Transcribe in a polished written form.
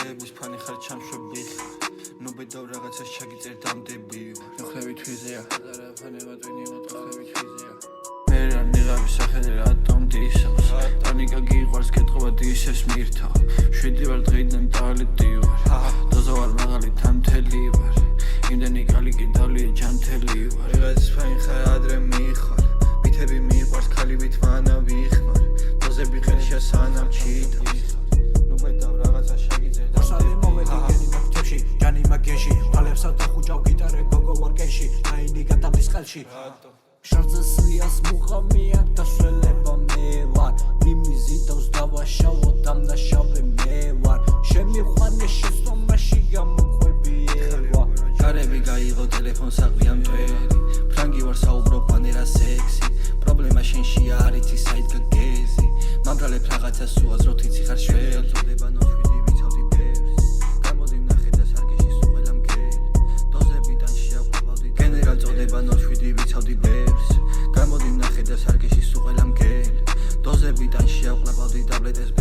Lebus pani xar chamshobix no bedav ragachas chagitser damdebi ხლები თვიზეა და ფანი მატვინი ხლები თვიზეა მე რა ნიღაბი სახელი რატომ დისავს პანიკა გიყვარს კეთყობა დისებს მირთავ შვიდი ვარ დღეიდან ტალიტი ვარ დოზა ვარ მაღალი თამთელი ვარ იმდენი კალი კიდავლი ჯანთელი ვარ ვიღაც ფანი ხარ ადრე მიხარ მითები მიყვარს ქალი ვით მანა ვიხმარ დოზები ხელშია სანამ ჩიტავს no bedav ragachas chagitser Sale მომენტი გენი მაქთებში ჯანი მაგენში ფალებსა და ხუჭავ გიტარე გოგო ვარკენში აინი გადამის ყელში შარზე სიას მუღამი აქ დასველება მე ვარ მიმიზი დავს დავაშავო დამნაშავე მე ვარ შემიყვანე შეცდომაში გამოყვები ევა გარები გაიღო ტელეფონს აღვიან მტვერი ფრანგი ვარ საუბრობ მანერა სექსი პრობლემა შენშია არიცი საით გაგეზი მამბრალებ რაღაცას უაზროთ იცი ხარ შველი წოდება ნოშვიდი ვიცავდი ბევრს გამოდი ვნახე და სარგეში სულ ყველა მგელი დოზებიდან შეაყვავდი გენერალ წოდება ნოშვიდი ვიცავდი ბევრს გამოდი ვნახე და სარგეში სულ ყველა მგელი დოზებიდან შეაყვავდი დაბლეტეს